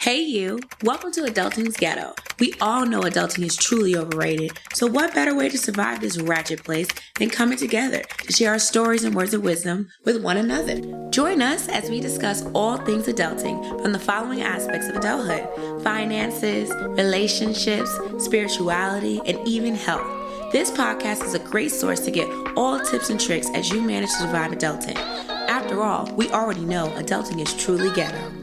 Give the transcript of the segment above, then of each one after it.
Hey you, welcome to Adulting's Ghetto. We all know adulting is truly overrated, so what better way to survive this ratchet place than coming together to share our stories and words of wisdom with one another. Join us as we discuss all things adulting from the following aspects of adulthood: finances, relationships, spirituality, and even health. This podcast is a great source to get all tips and tricks as you manage to survive adulting. After all, we already know adulting is truly ghetto.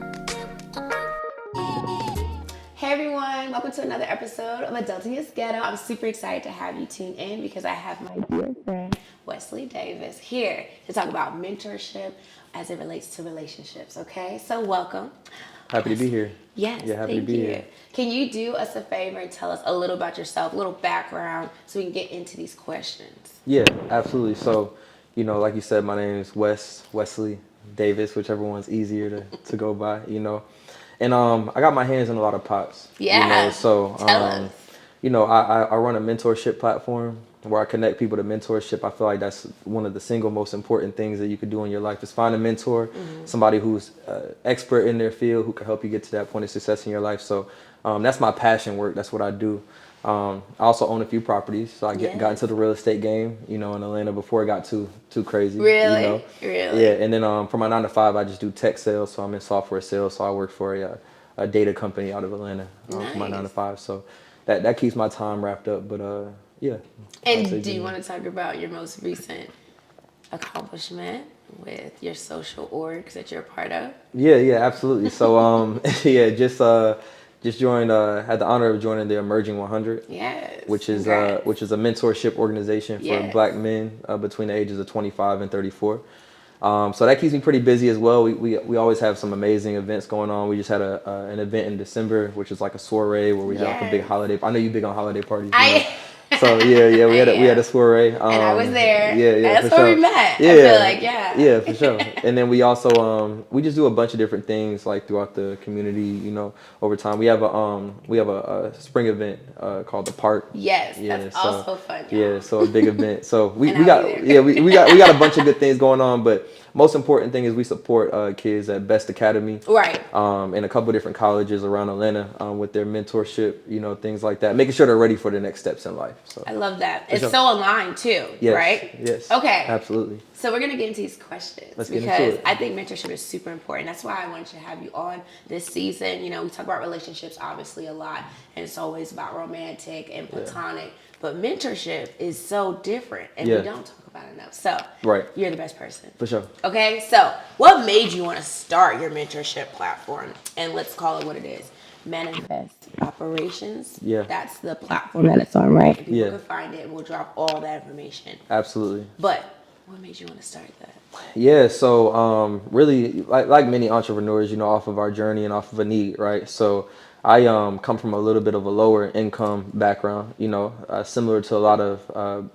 Hey everyone, welcome to another episode of Adulting is Ghetto. I'm super excited to have you tune in because I have my dear friend Wesley Davis here to talk about mentorship as it relates to relationships, okay? So welcome. Happy to be here. Yes, yeah, happy thank to be you. here. Can you do us a favor and tell us a little about yourself, a little background, so we can get into these questions? Yeah, absolutely. So, like you said, my name is Wesley Davis, whichever one's easier to go by, And I got my hands in a lot of pots. Yeah. So tell us. I run a mentorship platform where I connect people to mentorship. I feel like that's one of the single most important things that you could do in your life is find a mentor, somebody who's expert in their field who can help you get to that point of success in your life. So that's my passion work. That's what I do. I also own a few properties, so I got into the real estate game, in Atlanta before it got too crazy. Really? Really? Yeah, and then for my 9 to 5, I just do tech sales, so I'm in software sales. So I work for a data company out of Atlanta for my 9 to 5. So that keeps my time wrapped up. But yeah. And do you want to talk about your most recent accomplishment with your social orgs that you're a part of? Yeah, absolutely. So just joined. Had the honor of joining the Emerging 100. Yes. Which is a mentorship organization for Black men between the ages of 25 and 34. So that keeps me pretty busy as well. We always have some amazing events going on. We just had an event in December, which is like a soiree where we had like a big holiday. I know you're big on holiday parties. So we had a soiree. And I was there. Yeah, that's where we met. Yeah, I feel like yeah, for sure. And then we also we just do a bunch of different things like throughout the community. Over time. We have a spring event called the Park. Yes, that's also fun. Y'all. Yeah, so a big event. So we got a bunch of good things going on, but most important thing is we support kids at Best Academy, right? And a couple of different colleges around Atlanta with their mentorship, things like that, making sure they're ready for the next steps in life. So I love that. It's so aligned too, right? Yes. Okay. Absolutely. So we're gonna get into these questions because I think mentorship is super important. That's why I wanted to have you on this season. We talk about relationships obviously a lot, and it's always about romantic and platonic. But mentorship is so different, and we don't talk about it enough. So you're the best person. For sure. Okay, so what made you want to start your mentorship platform? And let's call it what it is. Manifest Operations. Yeah. That's the platform that it's on, right? People can find it, and we'll drop all that information. Absolutely. But what made you want to start that? Yeah, so really, like many entrepreneurs, off of our journey and off of a need, right? So I come from a little bit of a lower income background, similar to a lot of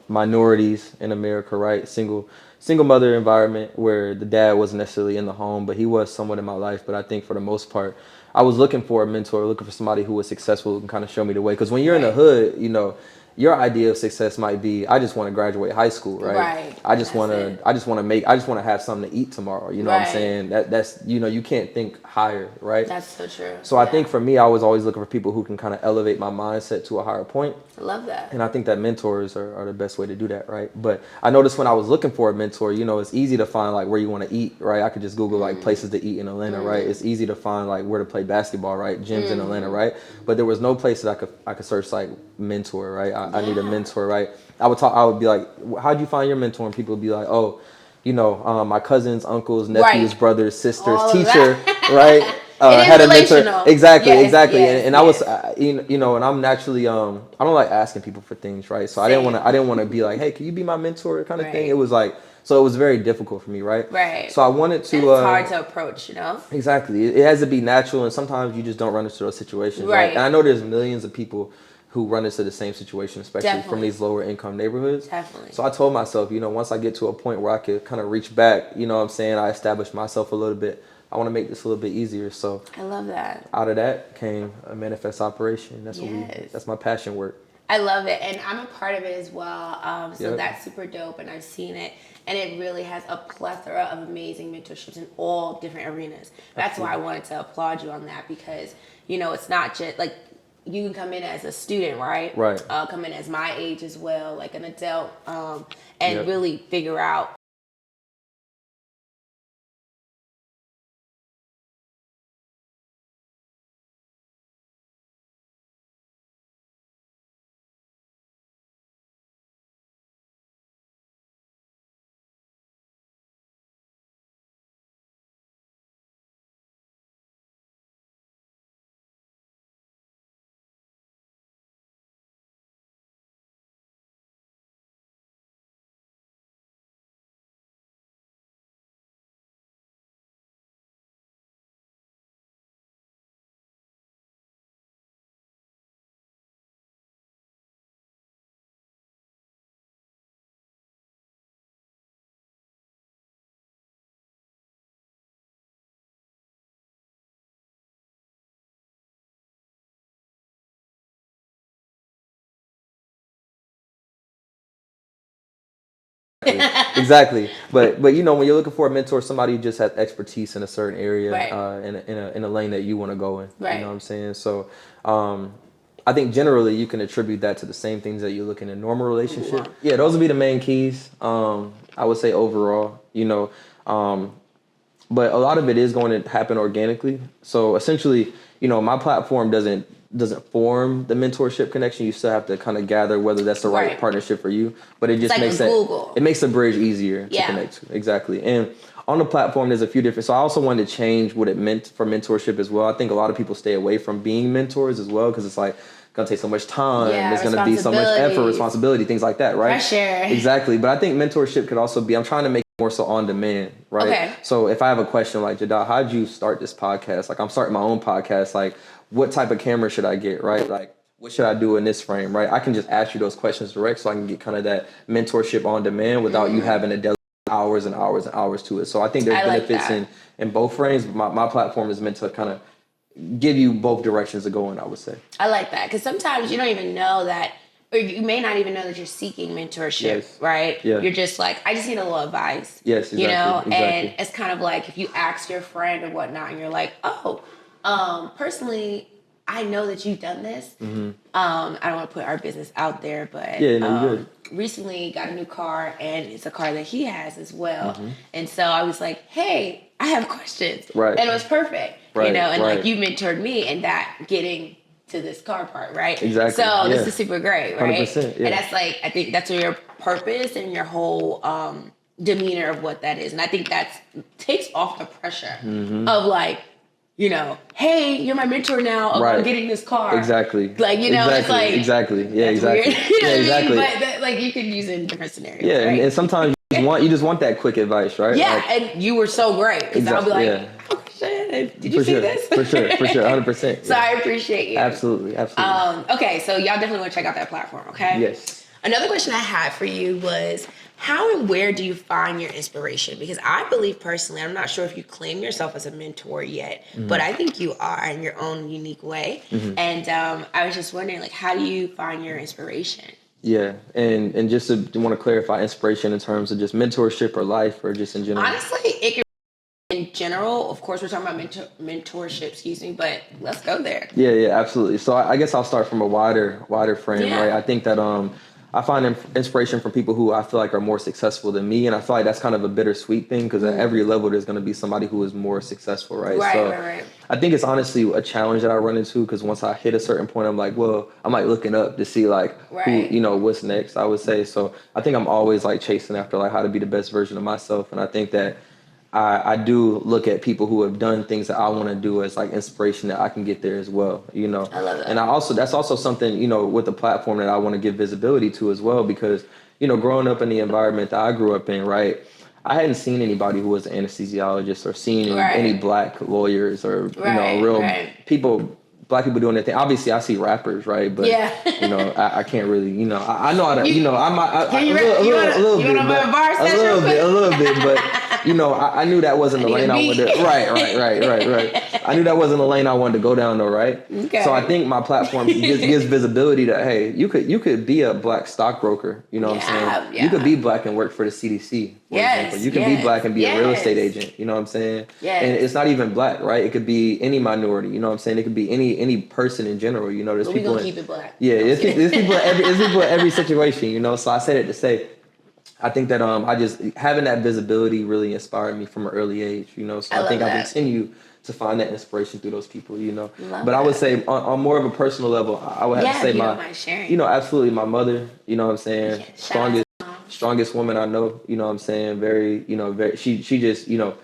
minorities in America, right? Single mother environment where the dad wasn't necessarily in the home, but he was somewhat in my life. But I think for the most part, I was looking for a mentor, looking for somebody who was successful and kind of show me the way. Because when you're in the hood, your idea of success might be, I just want to graduate high school, right? I just want to have something to eat tomorrow. You know what I'm saying? That's you can't think higher, right? That's so true. So I think for me, I was always looking for people who can kind of elevate my mindset to a higher point. I love that. And I think that mentors are the best way to do that, right? But I noticed when I was looking for a mentor, it's easy to find like where you want to eat, right? I could just Google like places to eat in Atlanta, right? It's easy to find like where to play basketball, right? Gyms in Atlanta, right? But there was no place that I could search like mentor, right? I need a mentor, right? I would be like, how'd you find your mentor? And people would be like, oh, my cousins, uncles, nephews, brothers, sisters, teacher, right? Had a mentor. Exactly. Yes, and I was, and I'm naturally, I don't like asking people for things, right? So I didn't want to be like, hey, can you be my mentor kind of thing? It was like, so it was very difficult for me, right? Right. So I wanted to. And it's hard to approach, Exactly. It has to be natural, and sometimes you just don't run into those situations, right? And I know there's millions of people who run into the same situation, especially from these lower income neighborhoods. Definitely. So I told myself, once I get to a point where I could kind of reach back, I established myself a little bit. I want to make this a little bit easier. So I love that. Out of that came a manifest operation. That's that's my passion work. I love it, and I'm a part of it as well. So Yep. that's super dope, and I've seen it, and it really has a plethora of amazing mentorships in all different arenas. That's why I wanted to applaud you on that, because it's not just like you can come in as a student, right? Right. Come in as my age as well, like an adult, and Yep. really figure out. Exactly. But when you're looking for a mentor, somebody who just has expertise in a certain area, Right. in a lane that you want to go in. Right. You know what I'm saying? So, I think generally you can attribute that to the same things that you look in a normal relationship. Yeah, those would be the main keys. I would say overall, but a lot of it is going to happen organically. So essentially, my platform doesn't form the mentorship connection. You still have to kind of gather whether that's the right partnership for you. But it just like makes Google. It makes the bridge easier to connect to. Exactly. And on the platform, there's a few different. So I also wanted to change what it meant for mentorship as well. I think a lot of people stay away from being mentors as well because it's like gonna take so much time. There's gonna be so much effort, responsibility, things like that, right? Pressure. Exactly. But I think mentorship could also be. I'm trying to make it more so on demand, right? Okay. So if I have a question like, Jada, how'd you start this podcast? Like I'm starting my own podcast. Like what type of camera should I get, right? Like what should I do in this frame, right? I can just ask you those questions direct so I can get kind of that mentorship on demand without you having to delegate hours and hours and hours to it. So I think there's benefits in both frames. My platform is meant to kind of give you both directions to go in, I would say. I like that because sometimes you don't even know that, or you may not even know that you're seeking mentorship, right? Yeah. You're just like, I just need a little advice. Yes, exactly. And it's kind of like if you ask your friend or whatnot, and you're like, oh, personally, I know that you've done this. Mm-hmm. I don't want to put our business out there, but you're good. Recently got a new car, and it's a car that he has as well. Mm-hmm. And so I was like, hey, I have questions. Right. And it was perfect, right. and like you mentored me in that getting to this car part, right? Exactly. So this is super great, right? 100%, yeah. And that's like, I think that's your purpose and your whole demeanor of what that is. And I think that takes off the pressure of like, hey, you're my mentor now. I'm getting this car. Exactly. Like, it's like. Exactly. Yeah, exactly. Weird. Exactly. But like you can use it in different scenarios. Yeah, right? and sometimes you just want that quick advice, right? Yeah, and you were so great. Because I'll be like, oh, shit, did you see this? For sure, 100%. So I appreciate you. Absolutely. Okay, so y'all definitely want to check out that platform, okay? Yes. Another question I had for you was, how and where do you find your inspiration? Because I believe personally, I'm not sure if you claim yourself as a mentor yet, but I think you are in your own unique way. Mm-hmm. And I was just wondering, like, how do you find your inspiration? Yeah, and just to want to clarify, inspiration in terms of just mentorship or life or just in general? Honestly, it could be in general. Of course, we're talking about mentorship, but let's go there. Yeah, absolutely. So I guess I'll start from a wider frame, right? I think that I find inspiration from people who I feel like are more successful than me. And I feel like that's kind of a bittersweet thing because at every level, there's going to be somebody who is more successful, right? Right. I think it's honestly a challenge that I run into because once I hit a certain point, I'm like, well, I'm like looking up to see like who, what's next, I would say. So I think I'm always like chasing after like how to be the best version of myself. And I think that I do look at people who have done things that I want to do as like inspiration that I can get there as well, I love that. And that's also something, with the platform that I want to give visibility to as well, because, growing up in the environment that I grew up in, right, I hadn't seen anybody who was an anesthesiologist or seen any black lawyers or, people, black people doing their thing. Obviously, I see rappers, right? But, I can't really, I know how to, a little bit, but, I knew that wasn't the lane I wanted to. Right. I knew that wasn't a lane I wanted to go down though, right? Okay. So I think my platform gives visibility that, hey, you could be a black stockbroker, you know what I'm saying? Yeah. You could be black and work for the CDC, for example. You can be black and be a real estate agent, you know what I'm saying? Yes. And it's not even black, right? It could be any minority, you know what I'm saying? It could be any person in general, you know. There's people gonna keep it black. Yeah, there's people in every situation, you know. So I say that to say, I think that I just having that visibility really inspired me from an early age, you know. So I think I continue to find that inspiration through those people, you know. But I would say on more of a personal level, I would have to say absolutely my mother, you know what I'm saying, strongest woman I know, you know what I'm saying, very she just, you know,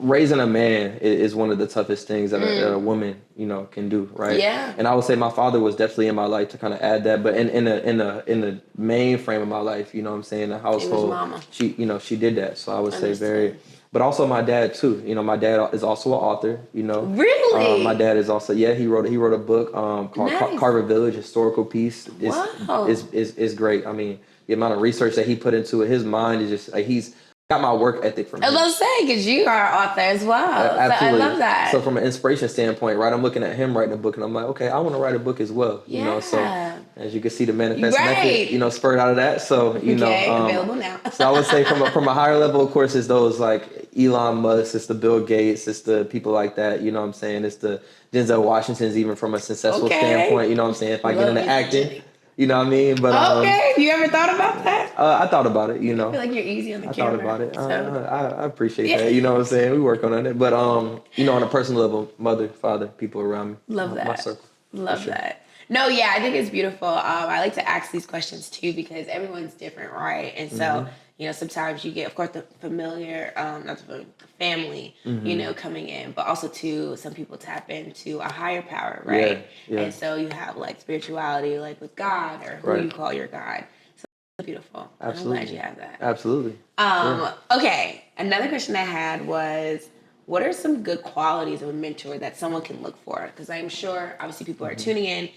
raising a man is one of the toughest things that a woman, you know, can do, right? Yeah. And I would say my father was definitely in my life to kind of add that, but in the main frame of my life, you know what I'm saying, the household, mama. she did that. So I would say but also my dad too. You know, my dad is also an author, you know. Really? My dad is also, he wrote a book called Carver Village, historical piece. Is great. I mean, the amount of research that he put into it, his mind is just like he's got my work ethic from him. I was going to say, because you are an author as well. Absolutely. So I love that. So from an inspiration standpoint, right, I'm looking at him writing a book, and I'm like, okay, I want to write a book as well. Yeah. You know, so as you can see, the manifest method, you know, spurred out of that. So, you know, available now. So I would say from a higher level, of course, it's those like Elon Musk, it's the Bill Gates, it's the people like that. You know what I'm saying? It's the Denzel Washingtons, even from a successful standpoint. You know what I'm saying? If I get into acting. You know what I mean? But you ever thought about that? I thought about it, you know. I feel like you're easy on the camera. I thought about it. So. I appreciate that. You know what I'm saying? We work on it. But you know, on a personal level, mother, father, people around me. Love that. My circle. Love that. No, yeah, I think it's beautiful. I like to ask these questions too because everyone's different, right? And so, you know, sometimes you get, of course, the familiar, not the family, you know, coming in, but also too, some people tap into a higher power, right? Yeah. And so you have like spirituality, like with God or who you call your God. So it's beautiful. Absolutely. I'm glad you have that. Absolutely. Okay. Another question I had was, what are some good qualities of a mentor that someone can look for? Because I'm sure, obviously, people are tuning in.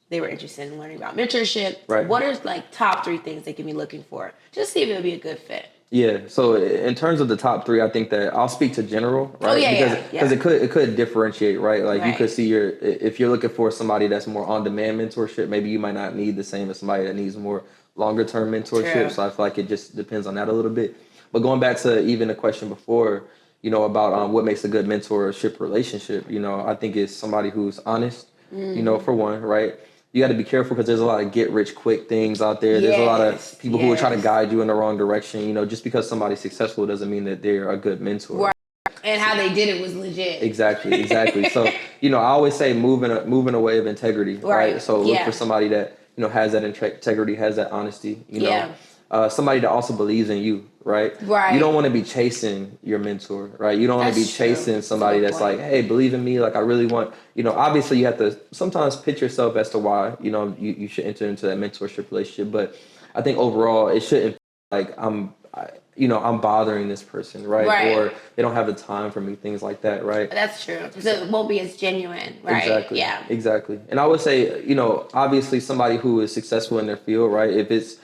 They were interested in learning about mentorship. Right. What are like top 3 things they can be looking for? Just see if it'll be a good fit. Yeah. So in terms of the top 3, I think that I'll speak to general, right? Because it could differentiate, right? Like you could see if you're looking for somebody that's more on demand mentorship, maybe you might not need the same as somebody that needs more longer term mentorship. True. So I feel like it just depends on that a little bit. But going back to even the question before, you know, about what makes a good mentorship relationship, you know, I think it's somebody who's honest, you know, for one, right? You got to be careful because there's a lot of get rich quick things out there. There's a lot of people who will try to guide you in the wrong direction. You know, just because somebody's successful doesn't mean that they're a good mentor. Right. And how they did it was legit. Exactly. So, you know, I always say moving a way of integrity, right? So look for somebody that, you know, has that integrity, has that honesty, you know, somebody that also believes in you, right? Right. You don't want to be chasing your mentor, right? You don't want to be chasing somebody that's like, hey, believe in me. Like, I really want, you know, obviously you have to sometimes pitch yourself as to why, you know, you should enter into that mentorship relationship. But I think overall it shouldn't like I'm bothering this person, right? Or they don't have the time for me, things like that, right? That's true. Because it won't be as genuine, right? Exactly. Yeah. Exactly. And I would say, you know, obviously somebody who is successful in their field, right? If it's,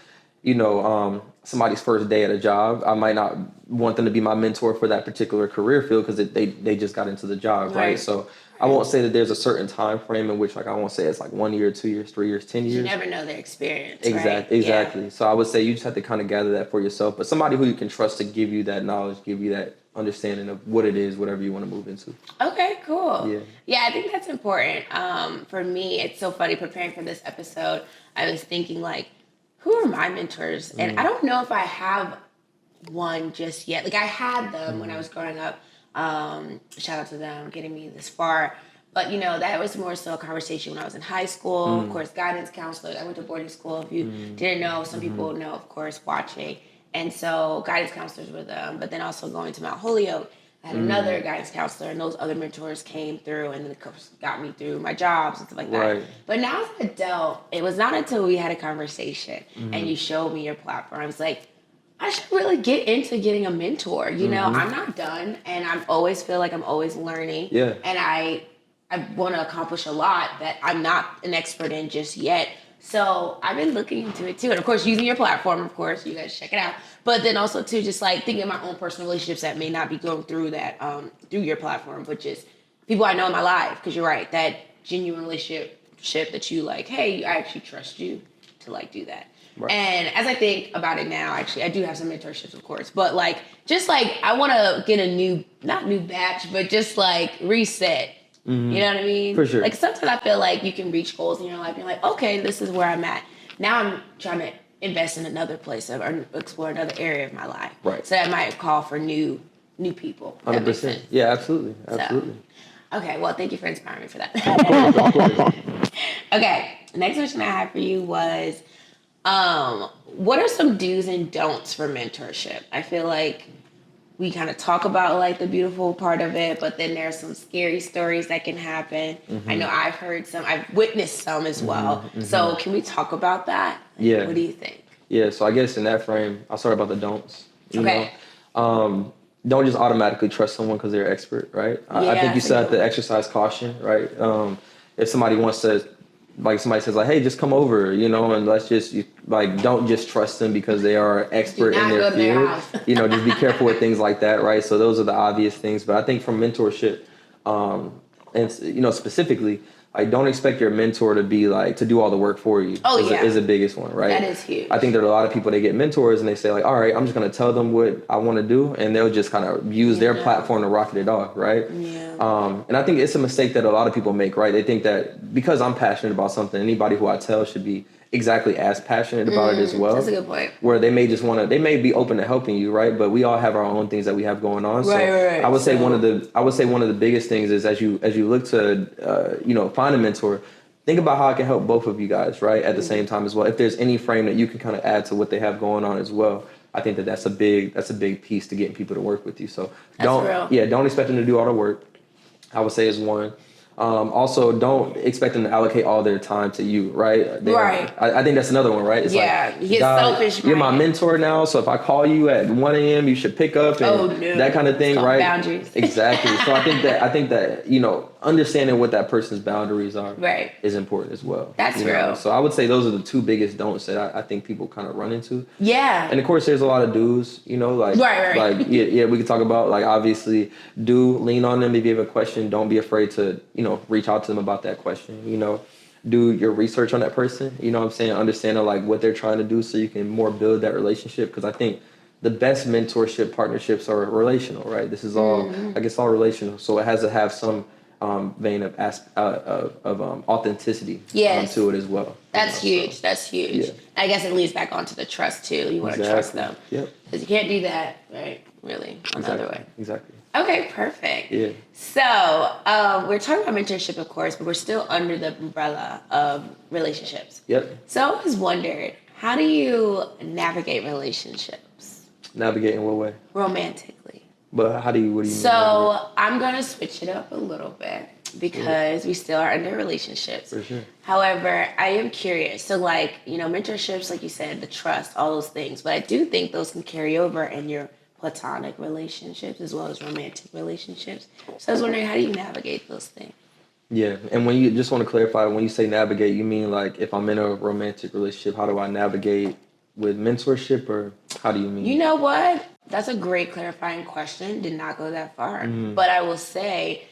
you know, somebody's first day at a job, I might not want them to be my mentor for that particular career field because they just got into the job, right? So I won't say that there's a certain time frame in which, like, I won't say it's like 1 year, 2 years, 3 years, 10 years. You never know their experience, Exactly. Yeah. So I would say you just have to kind of gather that for yourself, but somebody who you can trust to give you that knowledge, give you that understanding of what it is, whatever you want to move into. Okay, cool. Yeah, I think that's important. For me, it's so funny preparing for this episode. I was thinking like, who are my mentors? And I don't know if I have one just yet. Like I had them when I was growing up. Shout out to them getting me this far. But you know, that was more so a conversation when I was in high school. Of course, guidance counselors. I went to boarding school. If you didn't know, some people know, of course, watching. And so guidance counselors were them. But then also going to Mount Holyoke, I had another guidance counselor, and those other mentors came through and then got me through my jobs and stuff like that. Right. But now as an adult, it was not until we had a conversation and you showed me your platform, I was like, I should really get into getting a mentor. You know, I'm not done, and I always feel like I'm always learning. Yeah. And I want to accomplish a lot that I'm not an expert in just yet. So I've been looking into it too. And of course, using your platform, of course, you guys check it out. But then also too, just like thinking of my own personal relationships that may not be going through that, through your platform, but just people I know in my life, because you're right, that genuine relationship that you like, hey, I actually trust you to like do that. Right. And as I think about it now, actually, I do have some mentorships, of course, but like, just like, I want to get a not new batch, but just like reset. Mm-hmm. You know what I mean? For sure. Like sometimes I feel like you can reach goals in your life. You're like, okay, this is where I'm at. Now I'm trying to invest in another place or explore another area of my life. Right. So that might call for new people. 100%. Yeah, absolutely. Absolutely. So, okay, well, thank you for inspiring me for that. Okay, the next question I had for you was, what are some do's and don'ts for mentorship? I feel like we kind of talk about like the beautiful part of it, but then there's some scary stories that can happen. Mm-hmm. I know I've witnessed some as well. Mm-hmm. So can we talk about that? Yeah. What do you think? Yeah, so I guess in that frame, I'll start about the don'ts. You know? Don't just automatically trust someone because they're an expert, right? Yeah, I think you still have to exercise caution, right? If somebody wants to, like somebody says like, hey, just come over, and let's just, like, don't just trust them because they are an expert in their field. Just be careful with things like that, right? So those are the obvious things. But I think from mentorship, and, specifically, like, don't expect your mentor to be like, to do all the work for you. Is the biggest one, right? That is huge. I think there are a lot of people that get mentors and they say like, all right, I'm just going to tell them what I want to do. And they'll just kind of use their platform to rocket it off, right? Yeah. And I think it's a mistake that a lot of people make, right? They think that because I'm passionate about something, anybody who I tell should be exactly as passionate about it as well. That's a good point. Where they may they may be open to helping you, right? But we all have our own things that we have going on. Right. I would say one of the biggest things is as you look to find a mentor, think about how I can help both of you guys, right? At the same time as well. If there's any frame that you can kind of add to what they have going on as well, I think that's a big piece to getting people to work with you. So don't expect them to do all the work, I would say is one. Also, don't expect them to allocate all their time to you, right? I think that's another one, right? It's you get selfish. You're my mentor now, so if I call you at 1 a.m., you should pick up and that kind of thing, right? Boundaries. Exactly. So I think that understanding what that person's boundaries are is important as well. That's real. So I would say those are the two biggest don'ts that I think people kind of run into. Yeah. And of course, there's a lot of do's, like we could talk about, like, obviously lean on them if you have a question. Don't be afraid to reach out to them about that question. Do your research on that person. You know what I'm saying? Understand like what they're trying to do so you can more build that relationship. Because I think the best mentorship partnerships are relational, right? This is all it's all relational. So it has to have some vein of authenticity to it as well. That's huge. That's huge. Yeah. I guess it leads back onto the trust too. You want to trust them. Yep. Because you can't do that, right? Really, another way. Exactly. Okay, perfect. Yeah. So we're talking about mentorship, of course, but we're still under the umbrella of relationships. Yep. So I was wondering, how do you navigate relationships? Navigate in what way? Romantically. But what do you mean? So I'm going to switch it up a little bit because we still are under relationships. For sure. However, I am curious. So mentorships, like you said, the trust, all those things. But I do think those can carry over in your platonic relationships as well as romantic relationships. So I was wondering, how do you navigate those things? Yeah, and when you just want to clarify, when you say navigate, you mean like if I'm in a romantic relationship, how do I navigate with mentorship, or how do you mean? You know what? That's a great clarifying question. Did not go that far. Mm-hmm. But I will say,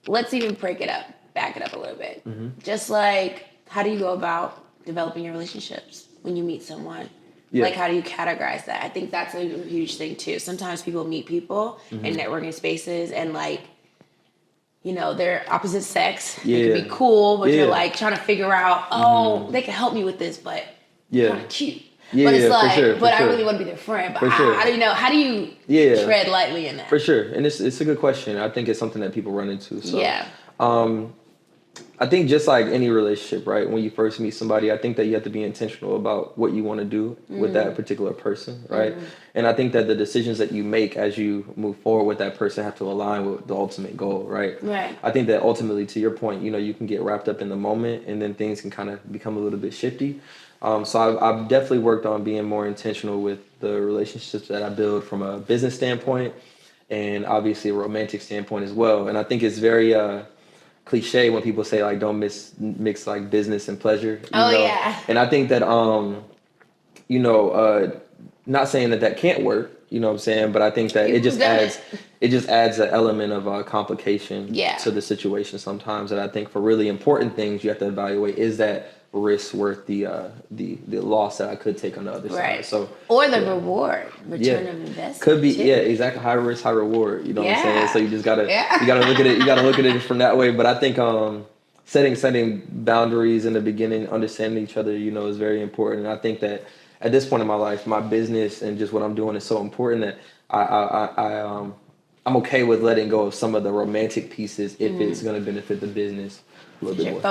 let's even back it up a little bit. Mm-hmm. Just like, how do you go about developing your relationships when you meet someone? Yeah. Like, how do you categorize that? I think that's a huge thing, too. Sometimes people meet people in networking spaces and, they're opposite sex. Yeah. They can be cool, but you're, trying to figure out, they can help me with this, but kind of cute. Yeah, but it's I really want to be their friend. But how do you tread lightly in that? For sure. And it's a good question. I think it's something that people run into. So, I think just like any relationship, right? When you first meet somebody, I think that you have to be intentional about what you want to do with that particular person, right? And I think that the decisions that you make as you move forward with that person have to align with the ultimate goal, right? Right. I think that ultimately, to your point, you can get wrapped up in the moment and then things can kind of become a little bit shifty. So I've definitely worked on being more intentional with the relationships that I build from a business standpoint and obviously a romantic standpoint as well. And I think it's very cliche when people say like don't mix like business and pleasure. You know? Yeah. And I think that not saying that can't work, You know what I'm saying? But I think that it just adds an element of complication to the situation sometimes. And I think for really important things, you have to evaluate, is that risk worth the loss that I could take on the other side? So or the return of investment. Could be, too. exactly. High risk, high reward. You know what I'm saying? So you just gotta you gotta look at it. You gotta look at it from that way. But I think setting boundaries in the beginning, understanding each other, is very important. And I think that at this point in my life, my business and just what I'm doing is so important that I'm okay with letting go of some of the romantic pieces if it's going to benefit the business a little bit more.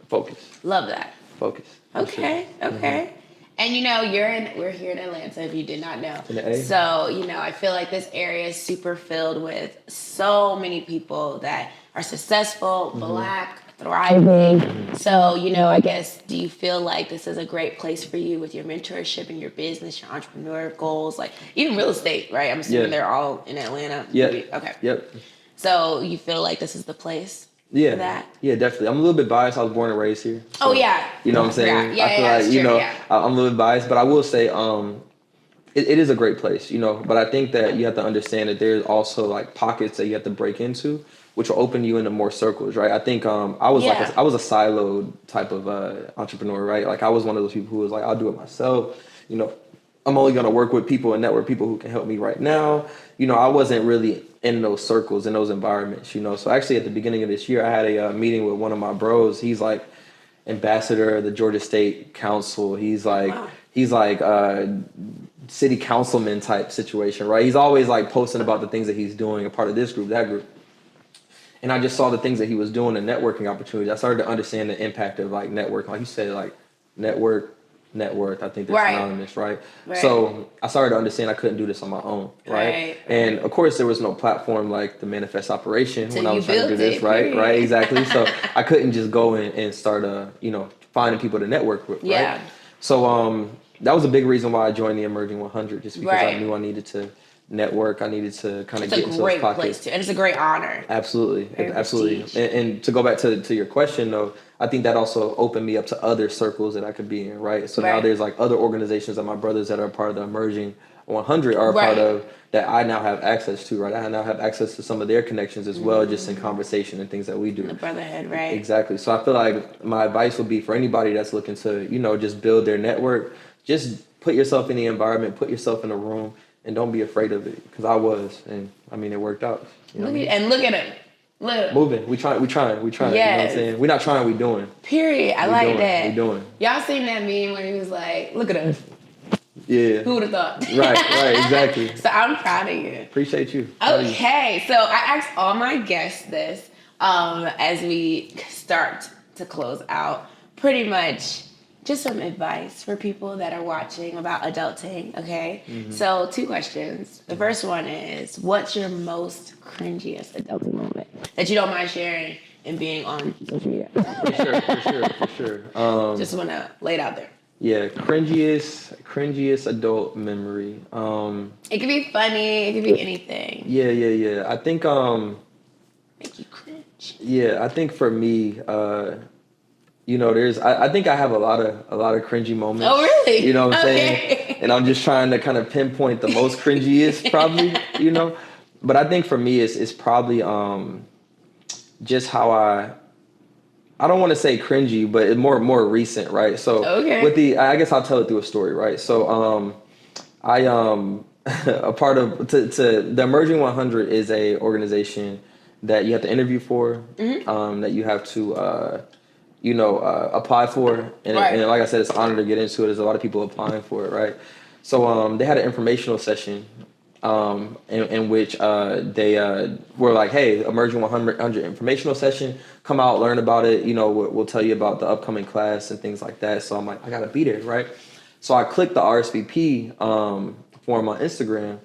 Focus. Love that. Focus. Okay. Okay. And we're here in Atlanta, if you did not know. In the A. So, I feel like this area is super filled with so many people that are successful, Black, thriving. So, I guess, do you feel like this is a great place for you with your mentorship and your business, your entrepreneur goals, like even real estate, right? I'm assuming they're all in Atlanta. Yeah. Okay. Yep. So you feel like this is the place? Yeah. For that? Yeah, definitely. I'm a little bit biased. I was born and raised here. So, You know what I'm saying? Yeah, I feel like, I'm a little bit biased, but I will say it is a great place, but I think that you have to understand that there's also like pockets that you have to break into, which will open you into more circles, right? I think I was I was a siloed type of entrepreneur, right? Like I was one of those people who was like, I'll do it myself. I'm only going to work with people and network people who can help me right now. I wasn't really in those circles, in those environments, So actually at the beginning of this year, I had a meeting with one of my bros. He's like ambassador of the Georgia State Council. He's like city councilman type situation, right? He's always like posting about the things that he's doing, a part of this group, that group. And I just saw the things that he was doing, the networking opportunities. I started to understand the impact of like network. Like you said, like network, net worth. I think they're synonymous, right? So I started to understand I couldn't do this on my own, right? And of course, there was no platform like the Manifest Operation when I was trying to do this, right? Right, exactly. So I couldn't just go in and start, finding people to network with, right? So that was a big reason why I joined the Emerging 100, just because I knew I needed to network. I needed to kind of get into those pockets. It's a great place too, and it's a great honor. Absolutely, absolutely. And to go back to your question though, I think that also opened me up to other circles that I could be in, right? So now there's like other organizations that my brothers that are part of the Emerging 100 are a part of that I now have access to, right? I now have access to some of their connections as well, just in conversation and things that we do. The brotherhood, right? Exactly. So I feel like my advice would be for anybody that's looking to, just build their network, just put yourself in the environment, put yourself in a room, and don't be afraid of it. Because I was, and I mean, it worked out. And look at him. Look. Moving. We trying. Yes. You know what I'm saying? We're not trying, we doing. Period. I like that. We doing. Y'all seen that meme where he was like, look at us. Yeah. Who would have thought? Right, exactly. So I'm proud of you. Appreciate you. Okay, so I asked all my guests this as we start to close out. Pretty much just some advice for people that are watching about adulting, okay? Mm-hmm. So 2 questions. The first one is, what's your most cringiest adulting moment that you don't mind sharing and being on social media? For sure. Just want to lay it out there. Yeah, cringiest adult memory. It could be funny, it could be anything. Yeah. I think make you cringe. Yeah, I think for me, I think I have a lot of cringy moments. Oh, really? You know what I'm saying? And I'm just trying to kind of pinpoint the most cringiest probably, But I think for me it's probably just how I don't want to say cringy, but it's more recent, right? So I guess I'll tell it through a story, right? So I a part of to the Emerging 100 is a organization that you have to interview for, that you have to apply for, and like I said, it's an honor to get into it. There's a lot of people applying for it, right? So they had an informational session in which they were like, hey, Emerging 100 informational session, come out, learn about it, we'll tell you about the upcoming class and things like that. So I'm like, I gotta be there, right? So I clicked the RSVP form on Instagram,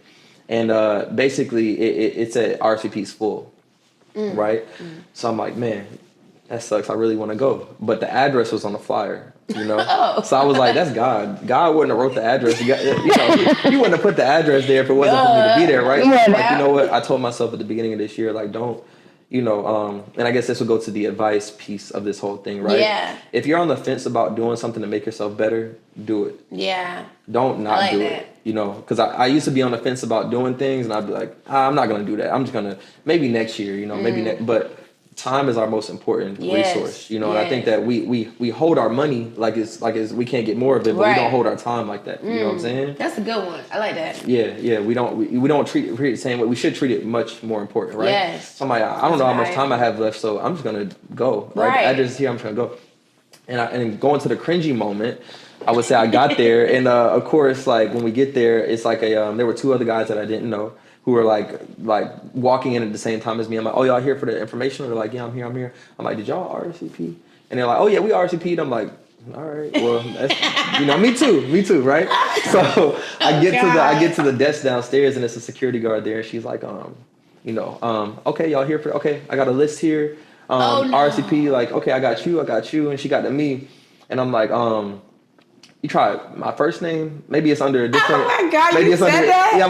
and basically it said RSVP's full, right? So I'm like, man, that sucks. I really want to go, but the address was on the flyer. So I was like, that's God. God wouldn't have wrote the address. He wouldn't have put the address there if it wasn't for me to be there, right? Like, you know what? I told myself at the beginning of this year, like, don't, and I guess this will go to the advice piece of this whole thing, right? Yeah. If you're on the fence about doing something to make yourself better, do it. Yeah. Don't not do it. because I used to be on the fence about doing things, and I'd be like, I'm not gonna do that. I'm just gonna maybe next year, maybe next. But time is our most important resource, and I think that we hold our money like it's we can't get more of it, but we don't hold our time like that. You know what I'm saying? That's a good one. I like that. Yeah. We don't treat it the same way. We should treat it much more important, right? Yes. So I don't know how much time I have left, so I'm just gonna go. Right. I'm just gonna go. And going to the cringy moment, I would say I got there, and of course, like when we get there, it's like there were two other guys that I didn't know who were like walking in at the same time as me. I'm like, oh, y'all here for the information? Or they're like, yeah, I'm here. I'm like, did y'all RSVP? And they're like, oh yeah, we RSVP'd. I'm like, all right, well, that's, me too, right? So I get to the desk downstairs, and it's a security guard there, and she's like, okay, y'all here for? Okay, I got a list here. RSVP, like, okay, I got you, and she got to me, and I'm like, you try my first name. Maybe it's under a different. Oh my God, maybe you it's said under, that? Yeah,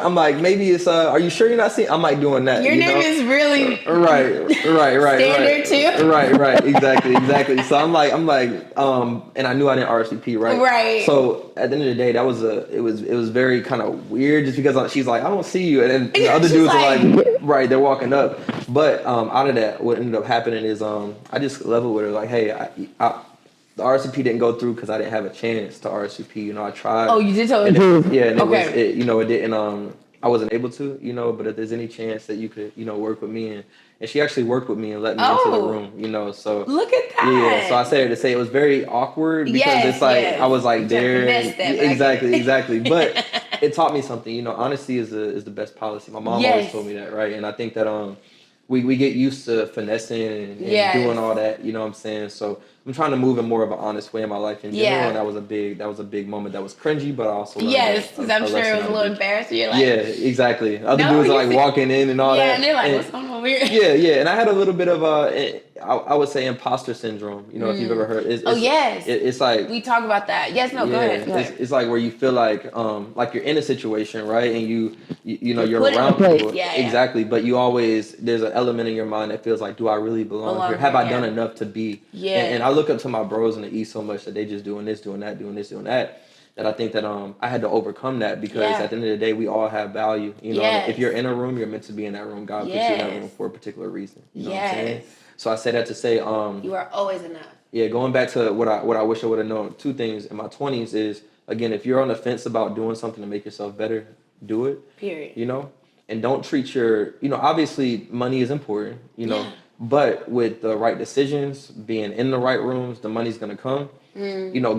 I'm like, maybe it's. Are you sure you're not seeing? I'm like doing that. Your name is really right. standard too. Right. Exactly. So I'm like, and I knew I didn't RSVP, right? Right. So at the end of the day, it was very kind of weird, just because she's like, I don't see you, and then the other dudes are like, right, they're walking up. But out of that, what ended up happening is I just leveled with her, like, hey, the RSVP didn't go through because I didn't have a chance to RSVP. I tried. Oh, you did tell her? Yeah, and okay. it didn't. I wasn't able to. But if there's any chance that you could, work with me, and she actually worked with me and let me into the room. So look at that. Yeah, so I said to say it was very awkward because it's like I was like there. Exactly. But it taught me something. Honesty is the best policy. My mom always told me that, right? And I think that we get used to finessing and doing all that. You know what I'm saying? So I'm trying to move in more of an honest way in my life in general, and that was a big moment that was cringy, but I also learned because I'm sure it was a little embarrassing. You're like, yeah, exactly. Other dudes are like walking in and all that. Yeah, and they're like, what's going on here? Yeah, and I had a little bit of I would say imposter syndrome. If you've ever heard. It's like we talk about that. Yes, no, go ahead. It's like where you feel like you're in a situation, right, and you're around people. Exactly, but you always there's an element in your mind that feels like, do I really belong here? Have I done enough to be? Yeah. And I look up to my bros in the East so much that they just doing this, doing that, that I think that I had to overcome that because at the end of the day we all have value. If you're in a room, you're meant to be in that room. God puts you in that room for a particular reason. You know what I'm saying? So I say that to say you are always enough. Yeah, going back to what I wish I would have known, two things in my 20s is, again, if you're on the fence about doing something to make yourself better, do it. Period. And don't treat your, obviously money is important, but with the right decisions, being in the right rooms, the money's going to come.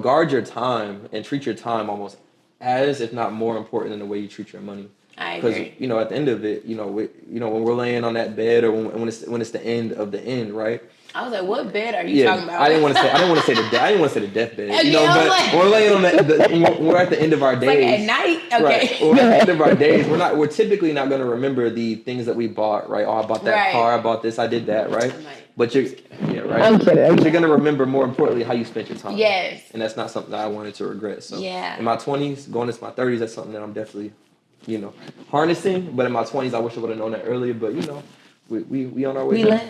Guard your time and treat your time almost as, if not more important than the way you treat your money. I agree. Because, at the end of it, when we're laying on that bed or when it's the end of the end, right? I was like, what bed are you talking about? I didn't want to say the deathbed. But like, we're laying on when we're at the end of our days. Like at night? Okay. Right. We're at the end of our days. We're typically not going to remember the things that we bought, right? Oh, I bought that car, I bought this, I did that, right? But you're I'm kidding. But you're going to remember, more importantly, how you spent your time. Yes. And that's not something that I wanted to regret. So in my 20s, going into my 30s, that's something that I'm definitely, harnessing. But in my 20s, I wish I would have known that earlier. But, we on our way. We live.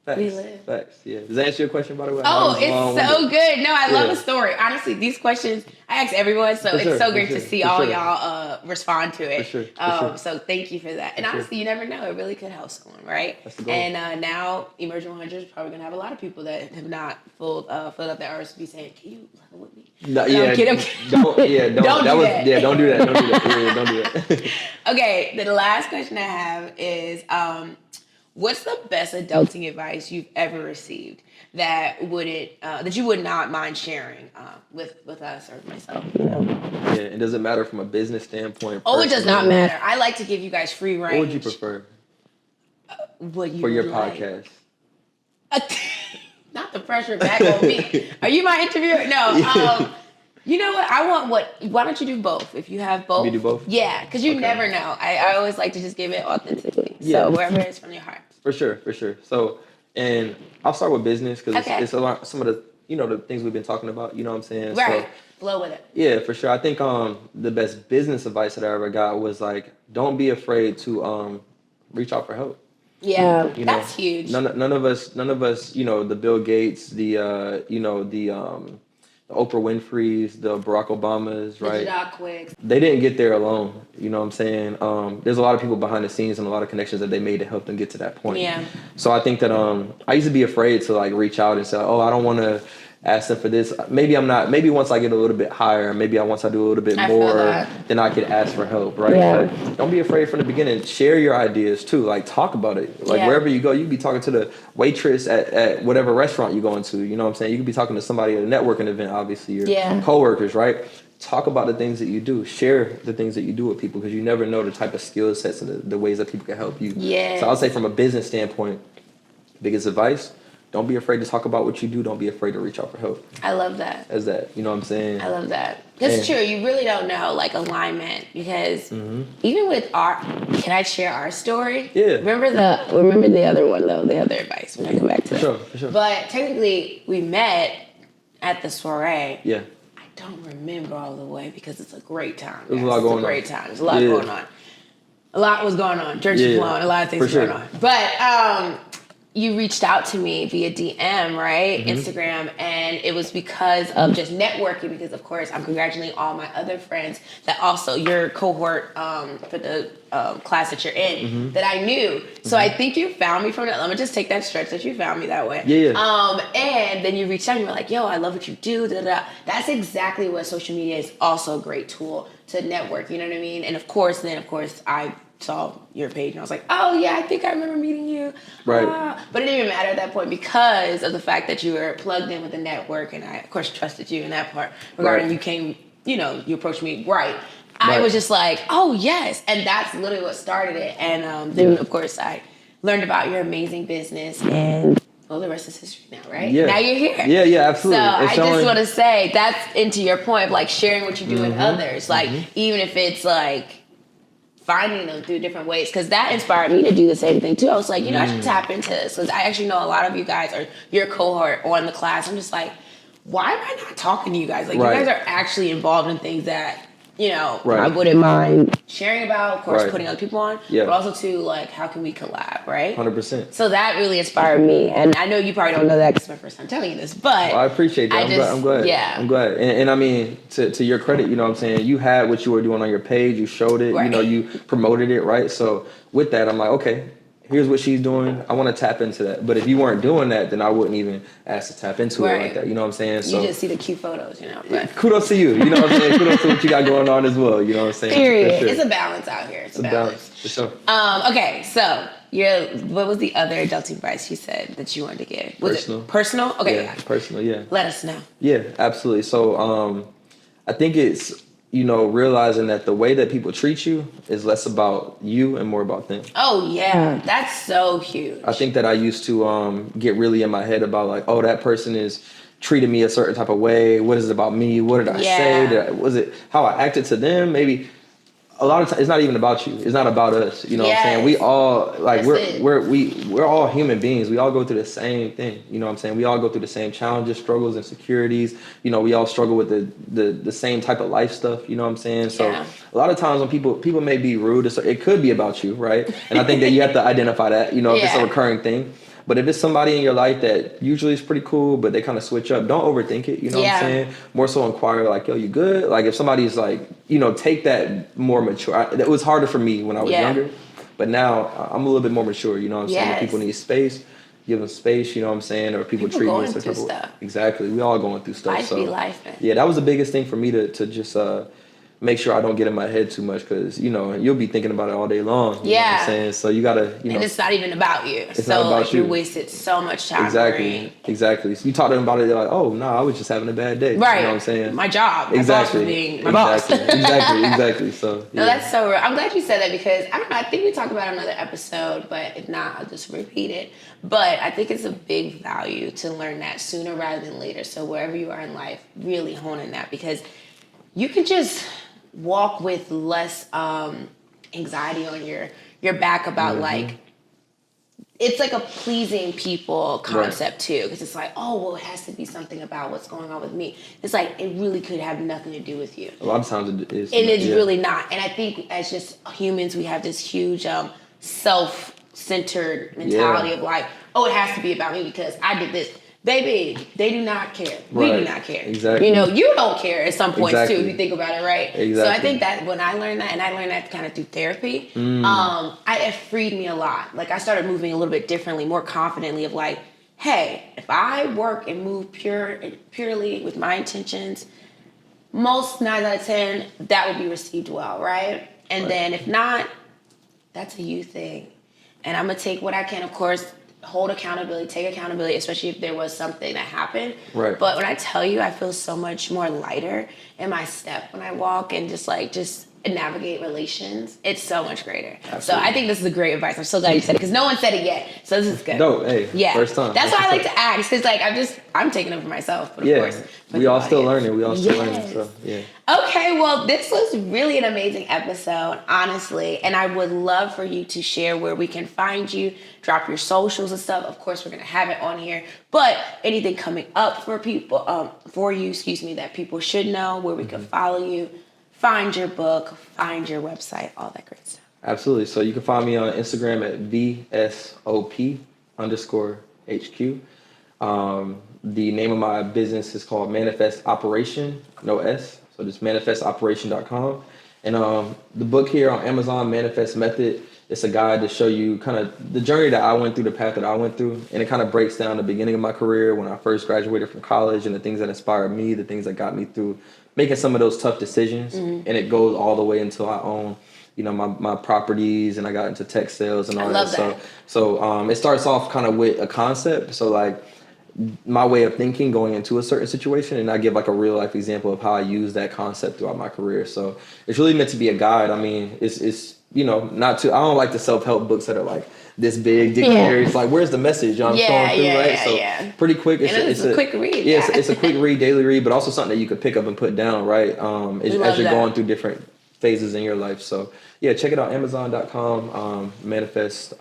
Facts. Yeah. Does that answer your question, by the way? Oh, it's so good. No, I love the story. Honestly, these questions I ask everyone, so it's so great to see all y'all respond to it. For sure. So thank you for that. And honestly, you never know. It really could help someone, right? That's the goal. And now Emerging 100 is probably gonna have a lot of people that have not filled up their RSVP saying, "Can you level with me?" No, I'm kidding. Don't do that. Yeah, don't do that. Okay, the last question I have is, what's the best adulting advice you've ever received that you would not mind sharing with us or myself? Yeah, it doesn't matter from a business standpoint. Oh, it does not matter. I like to give you guys free range. What would you prefer? For your podcast? Not the pressure back on me. Are you my interviewer? No. You know what? Why don't you do both? If you have both. You do both? Yeah, because you never know. I always like to just give it authentically. Yeah. So wherever it's from your heart. For sure. So, and I'll start with business because it's a lot. Some of the the things we've been talking about. You know what I'm saying? Right. So, flow with it. Yeah, for sure. I think the best business advice that I ever got was like, don't be afraid to reach out for help. Yeah, that's huge. None of us, the Bill Gates, the Oprah Winfrey's, the Barack Obamas, right? The Quicks. They didn't get there alone. You know what I'm saying? There's a lot of people behind the scenes and a lot of connections that they made to help them get to that point. Yeah. So I think that I used to be afraid to like reach out and say, oh, I don't want to ask them for this. Maybe I'm not. Maybe once I get a little bit higher, maybe once I do a little bit more, then I could ask for help, right? Yeah. But don't be afraid from the beginning. Share your ideas too. Like talk about it. Like wherever you go, you be talking to the waitress at whatever restaurant you're going to. You know what I'm saying? You could be talking to somebody at a networking event, obviously, your coworkers, right? Talk about the things that you do. Share the things that you do with people because you never know the type of skill sets and the ways that people can help you. Yeah. So I'll say from a business standpoint, biggest advice, don't be afraid to talk about what you do. Don't be afraid to reach out for help. I love that. As that, you know what I'm saying? I love that. That's true. You really don't know, like, alignment because even with can I share our story? Yeah. Remember the other one, though, the other advice. We're going to come back to that. For sure. But technically, we met at the soiree. Yeah. I don't remember all the way because it's a great time. There's a lot going on. It's a great time. There's a lot going on. A lot was going on. Church was flowing. A lot of things were going on. But you reached out to me via DM, right? Instagram. And it was because of just networking because, of course, I'm congratulating all my other friends that also your cohort for the class that you're in that I knew. So I think you found me from that. Let me just take that stretch that you found me that way. Yeah. And then you reached out and you were like, yo, I love what you do. Da, da, da. That's exactly what social media is also a great tool to network. You know what I mean? And of course, I saw your page and I was like, oh yeah, I think I remember meeting you. Right. But it didn't even matter at that point because of the fact that you were plugged in with the network and I, of course, trusted you in that part regarding you came, you approached me right. I was just like, oh yes. And that's literally what started it. And then, of course, I learned about your amazing business and the rest is history now, right? Yeah. Now you're here. Yeah, absolutely. So I just want to say that's into your point of like sharing what you do with others. Like even if it's like finding them through different ways, because that inspired me to do the same thing too. I was like, I should tap into this because I actually know a lot of you guys or your cohort on the class. I'm just like, why am I not talking to you guys? Like you guys are actually involved in things that I wouldn't mind sharing about, of course, putting other people on, but also too, like, how can we collab, right? 100%. So that really inspired me, and I know you probably don't know that because it's my first time telling you this, but I appreciate that. I'm glad. Yeah. I'm glad. And I mean, to your credit, you know what I'm saying? You had what you were doing on your page. You showed it. Right. You promoted it, right? So with that, I'm like, okay, here's what she's doing. I want to tap into that. But if you weren't doing that, then I wouldn't even ask to tap into it like that. You know what I'm saying? So you just see the cute photos, But kudos to you. You know what I'm saying? Kudos to what you got going on as well. You know what I'm saying? Period. Sure. It's a balance out here. It's a balance. For sure. Okay, so what was the other adulting advice you said that you wanted to give? Was personal. It personal? Okay. Yeah, personal, yeah. Let us know. Yeah, absolutely. So I think it's realizing that the way that people treat you is less about you and more about them. Oh, yeah. That's so huge. I think that I used to get really in my head about like, oh, that person is treating me a certain type of way. What is it about me? What did I say? Was it how I acted to them? Maybe a lot of times it's not even about you. It's not about us. You know what I'm saying? We all like we're all human beings. We all go through the same thing. You know what I'm saying? We all go through the same challenges, struggles, insecurities. We all struggle with the same type of life stuff. You know what I'm saying? So a lot of times when people may be rude, it could be about you, right? And I think that you have to identify that. If it's a recurring thing. But if it's somebody in your life that usually is pretty cool, but they kind of switch up, don't overthink it. You know what I'm saying? More so inquire like, yo, you good? Like if somebody's like, take that more mature. It was harder for me when I was younger, but now I'm a little bit more mature. You know what I'm saying? If people need space, give them space. You know what I'm saying? Or people treat me a certain type of way. Exactly. We all going through stuff. Life. Yeah, that was the biggest thing for me to just make sure I don't get in my head too much because, you'll be thinking about it all day long. You know what I'm saying? So you got to, And it's not even about you. It's not about you. You wasted so much time. Exactly. So you talk to them about it, they're like, oh, no, I was just having a bad day. Right. You know what I'm saying? My job. Exactly. My boss being my boss. Exactly. So, yeah. No, that's so real. I'm glad you said that because, I don't know, I think we talked about it in another episode, but if not, I'll just repeat it. But I think it's a big value to learn that sooner rather than later. So wherever you are in life, really hone in that because you could just walk with less anxiety on your back about like it's like a pleasing people concept too because it's like, oh well, it has to be something about what's going on with me. It's like it really could have nothing to do with you. A lot of times it is, and it's really not. And I think as just humans we have this huge self-centered mentality of like, oh, it has to be about me because I did this. baby, they do not care. We do not care. Exactly. You know, you don't care at some points too, Exactly. if you think about it, right? Exactly. So I think that when I learned that, and I learned that kind of through therapy, it freed me a lot. Like I started moving a little bit differently, more confidently of like, hey, if I work and move purely with my intentions, most 9 out of 10, that would be received well, right? And then if not, that's a you thing. And I'm going to take what I can, of course, hold accountability, take accountability, especially if there was something that happened. Right. But when I tell you, I feel so much more lighter in my step when I walk and just navigate relations. It's so much greater. Absolutely. So I think this is a great advice. I'm so glad you said it because no one said it yet. So this is good. No, hey, yeah. First time. That's why I like to ask because like I'm taking it for myself. But of course, we all still learning. We all still learning. So yeah. Okay, well, this was really an amazing episode, honestly, and I would love for you to share where we can find you, drop your socials and stuff. Of course, we're gonna have it on here, but anything coming up for people, that people should know, where we can follow you, find your book, find your website, all that great stuff. Absolutely. So you can find me on Instagram at VSOP_HQ. The name of my business is called Manifest Operation, no S. So just manifestoperation.com. And the book here on Amazon, Manifest Method, it's a guide to show you kind of the journey that I went through, the path that I went through. And it kind of breaks down the beginning of my career when I first graduated from college and the things that inspired me, the things that got me through making some of those tough decisions. And it goes all the way until I own, my properties and I got into tech sales and all that. So it starts off kind of with a concept. So like my way of thinking going into a certain situation, and I give like a real life example of how I use that concept throughout my career. So it's really meant to be a guide. I mean, it's I don't like the self-help books that are like this big dictionary. It's like, where's the message I'm going through, right? So pretty quick. It's a quick read. Yeah, it's a quick read, daily read, but also something that you could pick up and put down, right? As you're going through different phases in your life. So yeah, check it out, Amazon.com, Manifest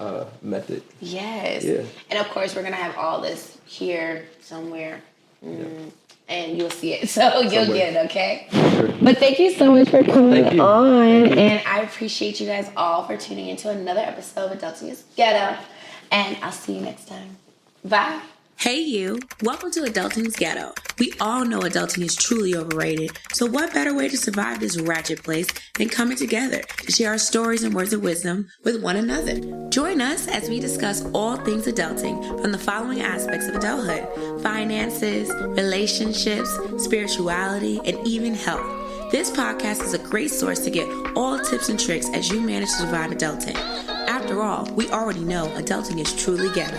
Method. Yes. Yeah. And of course, we're going to have all this here somewhere. And you'll see it. So you'll get it, okay? Sure. But thank you so much for coming on. And I appreciate you guys all for tuning into another episode of Adulting is Ghetto. And I'll see you next time. Bye. Hey you, welcome to Adulting's Ghetto. We all know adulting is truly overrated, so what better way to survive this ratchet place than coming together to share our stories and words of wisdom with one another. Join us as we discuss all things adulting from the following aspects of adulthood: finances, relationships, spirituality, and even health. This podcast is a great source to get all tips and tricks as you manage to survive adulting. After all, we already know adulting is truly ghetto.